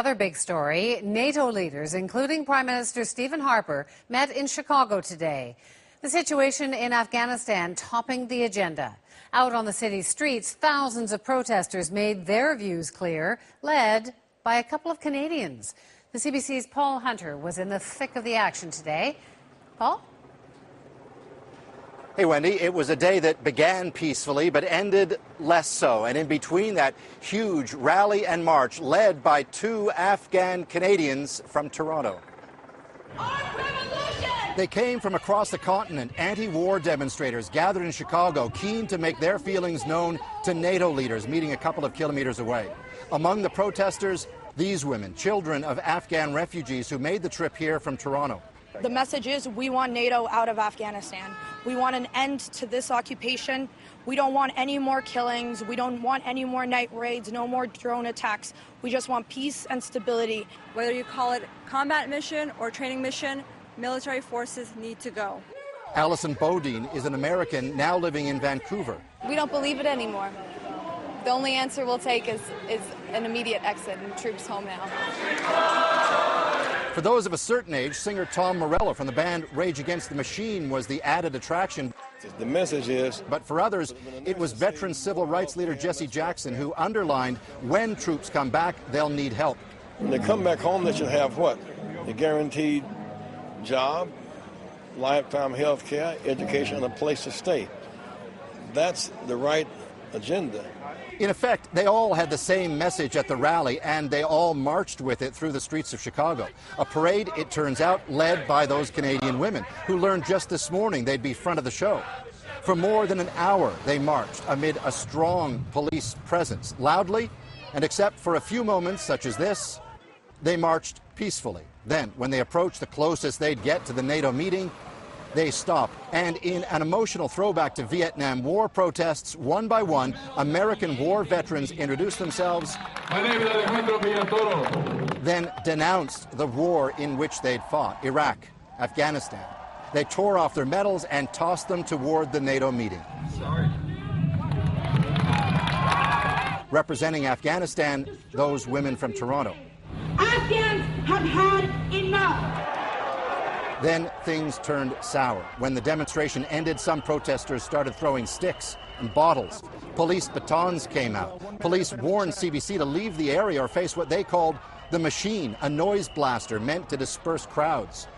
Another big story, NATO leaders, including Prime Minister Stephen Harper, met in Chicago today. The situation in Afghanistan topping the agenda. Out on the city's streets, thousands of protesters made their views clear, led by a couple of Canadians. The CBC's Paul Hunter was in the thick of the action today. Paul? Hey, Wendy, it was a day that began peacefully but ended less so. And in between that huge rally and march led by two Afghan Canadians from Toronto. They came from across the continent, anti-war demonstrators gathered in Chicago, keen to make their feelings known to NATO leaders, meeting a couple of kilometers away. Among the protesters, these women, children of Afghan refugees who made the trip here from Toronto. The message is we want NATO out of Afghanistan. We want an end to this occupation. We don't want any more killings. We don't want any more night raids, no more drone attacks. We just want peace and stability. Whether you call it combat mission or training mission, military forces need to go. Allison Bodine is an American now living in Vancouver. We don't believe it anymore. The only answer we'll take is an immediate exit and troops home now. For those of a certain age, singer Tom Morello from the band Rage Against the Machine was the added attraction. The message is... But for others, it was veteran civil rights leader Jesse Jackson who underlined when troops come back, they'll need help. When they come back home, they should have what? A guaranteed job, lifetime health care, education, and a place to stay. That's the right agenda. In effect, they all had the same message at the rally, and they all marched with it through the streets of Chicago. A parade, it turns out, led by those Canadian women, who learned just this morning they'd be front of the show. For more than an hour, they marched amid a strong police presence, loudly, and except for a few moments, such as this, they marched peacefully. Then, when they approached the closest they'd get to the NATO meeting, they stopped, and in an emotional throwback to Vietnam War protests, one by one, American war veterans introduced themselves, My name is Alejandro Villatoro. Then denounced the war in which they'd fought, Iraq, Afghanistan. They tore off their medals and tossed them toward the NATO meeting. Sorry. Representing Afghanistan, those women from Toronto. Afghans have had enough. Then things turned sour. When the demonstration ended, some protesters started throwing sticks and bottles. Police batons came out. Police warned CBC to leave the area or face what they called the machine, a noise blaster meant to disperse crowds.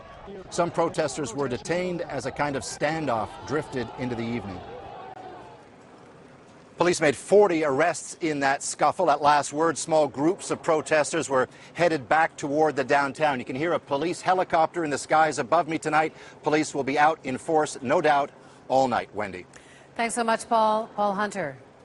Some protesters were detained as a kind of standoff drifted into the evening. Police made 40 arrests in that scuffle. At last word, small groups of protesters were headed back toward the downtown. You can hear a police helicopter in the skies above me tonight. Police will be out in force, no doubt, all night. Wendy. Thanks so much, Paul. Paul Hunter.